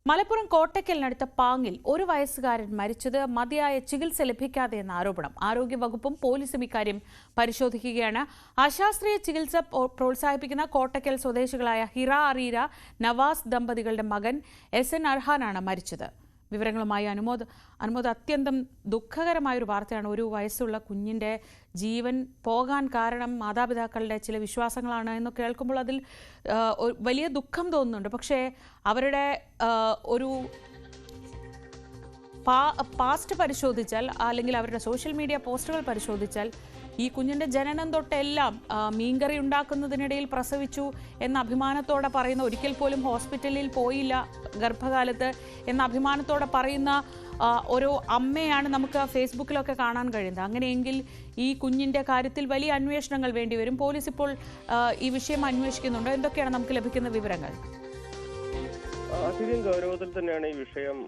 മലപ്പുറം കോട്ടയ്ക്കലിനടുത്ത പാങ്ങിൽ ഒരു വയസ്സുകാരൻ മരിച്ചത് മതിയായ ചികിത്സ ലഭിക്കാതെ എന്ന ആരോപണം. ആരോഗ്യവകുപ്പും പോലീസും ഇക്കാര്യം പരിശോധിക്കുകയാണ്. അശാസ്ത്രീയ ചികിത്സ പ്രോത്സാഹിപ്പിക്കുന്ന കോട്ടയ്ക്കൽ സ്വദേശികളായ ഹിറ അറീര നവാസ് ദമ്പതികളുടെ മകൻ SN അർഹാനാണ് മരിച്ചത്. വിവരങ്ങളുമായി അനുമോദ്. അത്യന്തം ദുഃഖകരമായൊരു വാർത്തയാണ്. ഒരു വയസ്സുള്ള കുഞ്ഞിൻ്റെ ജീവൻ പോകാൻ കാരണം മാതാപിതാക്കളുടെ ചില വിശ്വാസങ്ങളാണ് എന്ന് കേൾക്കുമ്പോൾ അതിൽ വലിയ ദുഃഖം തോന്നുന്നുണ്ട്. പക്ഷേ അവരുടെ ഒരു പാസ്റ്റ് പരിശോധിച്ചാൽ, അല്ലെങ്കിൽ അവരുടെ സോഷ്യൽ മീഡിയ പോസ്റ്റുകൾ പരിശോധിച്ചാൽ, ഈ കുഞ്ഞിൻ്റെ ജനനം തൊട്ടെല്ലാം മീൻകറി ഉണ്ടാക്കുന്നതിനിടയിൽ പ്രസവിച്ചു എന്ന അഭിമാനത്തോടെ പറയുന്ന, ഒരിക്കൽ പോലും ഹോസ്പിറ്റലിൽ പോയില്ല ഗർഭകാലത്ത് എന്ന അഭിമാനത്തോടെ പറയുന്ന ഒരു അമ്മയാണ് നമുക്ക് ഫേസ്ബുക്കിലൊക്കെ കാണാൻ കഴിയുന്നത്. അങ്ങനെയെങ്കിൽ ഈ കുഞ്ഞിൻ്റെ കാര്യത്തിൽ വലിയ അന്വേഷണങ്ങൾ വേണ്ടിവരും. പോലീസ് ഇപ്പോൾ ഈ വിഷയം അന്വേഷിക്കുന്നുണ്ട്. എന്തൊക്കെയാണ് നമുക്ക് ലഭിക്കുന്ന വിവരങ്ങൾ? അധികം ഗൗരവത്തിൽ തന്നെയാണ് ഈ വിഷയം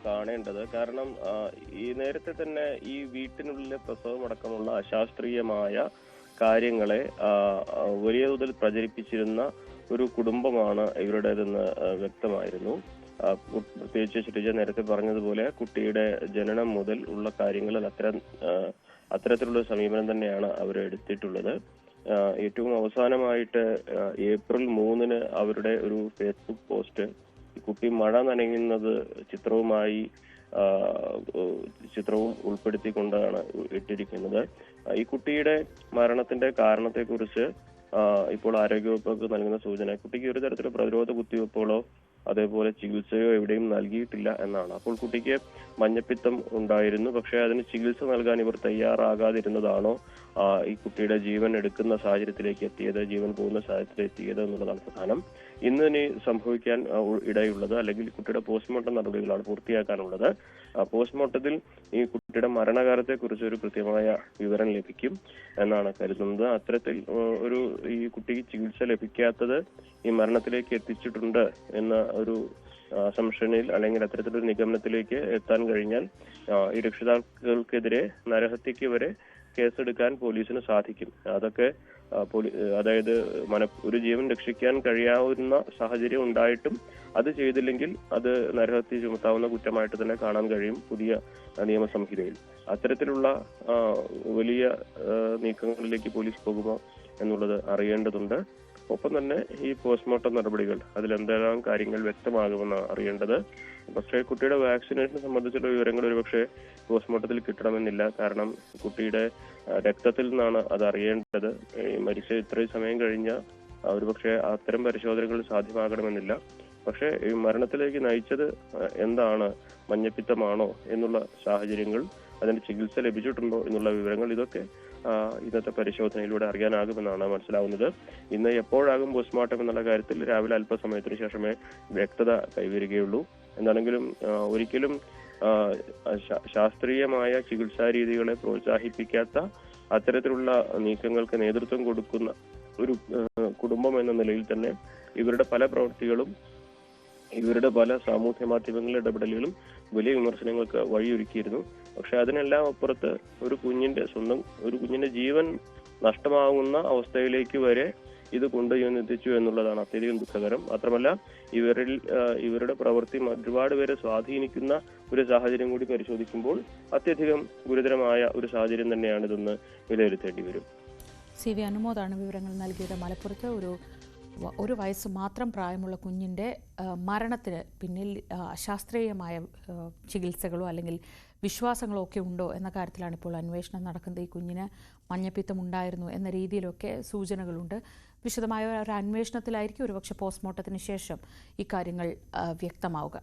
കാണേണ്ടത്. കാരണം ഈ നേരത്തെ തന്നെ ഈ വീട്ടിനുള്ളിലെ പ്രസവമടക്കമുള്ള അശാസ്ത്രീയമായ കാര്യങ്ങളെ വലിയ തോതിൽ പ്രചരിപ്പിച്ചിരുന്ന ഒരു കുടുംബമാണ് ഇവരുടേതെന്ന് വ്യക്തമായിരുന്നു. പ്രത്യേകിച്ച് ശ്രീജ നേരത്തെ പറഞ്ഞതുപോലെ കുട്ടിയുടെ ജനനം മുതൽ ഉള്ള കാര്യങ്ങളിൽ അത്തരത്തിലുള്ള സമീപനം തന്നെയാണ് അവർ എടുത്തിട്ടുള്ളത്. ഏറ്റവും അവസാനമായിട്ട് ഏപ്രിൽ 3 അവരുടെ ഒരു ഫേസ്ബുക്ക് പോസ്റ്റ് കുട്ടി മഴ നനയുന്നത് ചിത്രവും ഉൾപ്പെടുത്തിക്കൊണ്ടാണ് ഇട്ടിരിക്കുന്നത്. ഈ കുട്ടിയുടെ മരണത്തിന്റെ കാരണത്തെക്കുറിച്ച് ഇപ്പോൾ ആരോഗ്യവകുപ്പ് നൽകുന്ന സൂചന, കുട്ടിക്ക് ഒരു തരത്തിലുള്ള പ്രതിരോധ കുത്തിവയ്പ്പുകളോ അതേപോലെ ചികിത്സയോ എവിടെയും നൽകിയിട്ടില്ല എന്നാണ്. അപ്പോൾ കുട്ടിക്ക് മഞ്ഞപ്പിത്തം ഉണ്ടായിരുന്നു. പക്ഷേ അതിന് ചികിത്സ നൽകാൻ ഇവർ തയ്യാറാകാതിരുന്നതാണോ ഈ കുട്ടിയുടെ ജീവൻ എടുക്കുന്ന സാഹചര്യത്തിലേക്ക് എത്തിയത്, ജീവൻ പോകുന്ന സാഹചര്യത്തിൽ എത്തിയത് എന്നുള്ളതാണ് പ്രധാനം. ഇനി സംഭവിക്കാൻ ഇടയുള്ളത്, അല്ലെങ്കിൽ കുട്ടിയുടെ പോസ്റ്റ്മോർട്ടം നടപടികളാണ് പൂർത്തിയാക്കാനുള്ളത്. പോസ്റ്റ്മോർട്ടത്തിൽ ഈ കുട്ടിയുടെ മരണകാലത്തെ കുറിച്ച് ഒരു കൃത്യമായ വിവരം ലഭിക്കും എന്നാണ് കരുതുന്നത്. അത്തരത്തിൽ ഈ കുട്ടിക്ക് ചികിത്സ ലഭിക്കാത്തത് ഈ മരണത്തിലേക്ക് എത്തിച്ചിട്ടുണ്ട് എന്ന ഒരു അസംഷനിൽ, അല്ലെങ്കിൽ അത്തരത്തിലൊരു നിഗമനത്തിലേക്ക് എത്താൻ കഴിഞ്ഞാൽ ഈ രക്ഷിതാക്കൾക്കെതിരെ നരഹത്യക്ക് വരെ കേസെടുക്കാൻ പോലീസിന് സാധിക്കും. അതൊക്കെ അതായത് ഒരു ജീവൻ രക്ഷിക്കാൻ കഴിയാവുന്ന സാഹചര്യം ഉണ്ടായിട്ടും അത് ചെയ്തില്ലെങ്കിൽ അത് നരഹത്യ ചുമത്താവുന്ന കുറ്റമായിട്ട് തന്നെ കാണാൻ കഴിയും പുതിയ നിയമസംഹിതയിൽ. അത്തരത്തിലുള്ള വലിയ നീക്കങ്ങളിലേക്ക് പോലീസ് പോകുമോ എന്നുള്ളത് അറിയേണ്ടതുണ്ട്. ഒപ്പം തന്നെ ഈ പോസ്റ്റ്മോർട്ടം നടപടികൾ, അതിലെന്തെല്ലാം കാര്യങ്ങൾ വ്യക്തമാകുമെന്നാണ് അറിയേണ്ടത്. പക്ഷേ കുട്ടിയുടെ വാക്സിനേഷനെ സംബന്ധിച്ചുള്ള വിവരങ്ങൾ ഒരുപക്ഷെ പോസ്റ്റ്മോർട്ടത്തിൽ കിട്ടണമെന്നില്ല. കാരണം കുട്ടിയുടെ രക്തത്തിൽ നിന്നാണ് അത് അറിയേണ്ടത്. മരിച്ച ഇത്രയും സമയം കഴിഞ്ഞ ഒരുപക്ഷെ അത്തരം പരിശോധനകൾ സാധ്യമാകണമെന്നില്ല. പക്ഷേ ഈ മരണത്തിലേക്ക് നയിച്ചത് എന്താണ്, മഞ്ഞപ്പിത്തമാണോ എന്നുള്ള സാഹചര്യങ്ങൾ, അതിന്റെ ചികിത്സ ലഭിച്ചിട്ടുണ്ടോ എന്നുള്ള വിവരങ്ങൾ, ഇതൊക്കെ ഇന്നത്തെ പരിശോധനയിലൂടെ അറിയാനാകുമെന്നാണ് മനസ്സിലാവുന്നത്. ഇന്ന് എപ്പോഴാകും പോസ്റ്റ്മോർട്ടം എന്നുള്ള കാര്യത്തിൽ രാവിലെ അല്പസമയത്തിന് ശേഷമേ വ്യക്തത കൈവരികയുള്ളൂ. എന്താണെങ്കിലും ഒരിക്കലും ശാസ്ത്രീയമായ ചികിത്സാ രീതികളെ പ്രോത്സാഹിപ്പിക്കാത്ത അത്തരത്തിലുള്ള നീക്കങ്ങൾക്ക് നേതൃത്വം കൊടുക്കുന്ന ഒരു കുടുംബം എന്ന നിലയിൽ തന്നെ ഇവരുടെ പല പ്രവൃത്തികളും, ഇവരുടെ പല സാമൂഹ്യ മാധ്യമങ്ങളിലെ ഇടപെടലുകളും വലിയ വിമർശനങ്ങൾക്ക് വഴിയൊരുക്കിയിരുന്നു. പക്ഷെ അതിനെല്ലാം അപ്പുറത്ത് ഒരു കുഞ്ഞിന്റെ ജീവൻ നഷ്ടമാകുന്ന അവസ്ഥയിലേക്ക് വരെ ഇത് കൊണ്ടുചെന്നെത്തിച്ചു എന്നുള്ളതാണ് അത്യധികം ദുഃഖകരം. മാത്രമല്ല ഇവരുടെ പ്രവൃത്തി ഒരുപാട് പേരെ സ്വാധീനിക്കുന്ന ഒരു സാഹചര്യം കൂടി പരിശോധിക്കുമ്പോൾ അത്യധികം ഗുരുതരമായ ഒരു സാഹചര്യം തന്നെയാണ് ഇതെന്ന് വിലയിരുത്തേണ്ടി വരും. CV അനുമോദാണ് വിവരങ്ങൾ നൽകിയത്. മലപ്പുറത്ത് ഒരു വയസ്സ് മാത്രം പ്രായമുള്ള കുഞ്ഞിൻ്റെ മരണത്തിന് പിന്നിൽ അശാസ്ത്രീയമായ ചികിത്സകളോ അല്ലെങ്കിൽ വിശ്വാസങ്ങളോ ഒക്കെ ഉണ്ടോ എന്ന കാര്യത്തിലാണ് ഇപ്പോൾ അന്വേഷണം നടക്കുന്നത്. ഈ കുഞ്ഞിന് മഞ്ഞപ്പിത്തം ഉണ്ടായിരുന്നു എന്ന രീതിയിലൊക്കെ സൂചനകളുണ്ട്. വിശദമായ ഒരു അന്വേഷണത്തിലായിരിക്കും ഒരുപക്ഷെ പോസ്റ്റ്മോർട്ടത്തിന് ശേഷം ഇക്കാര്യങ്ങൾ വ്യക്തമാവുക.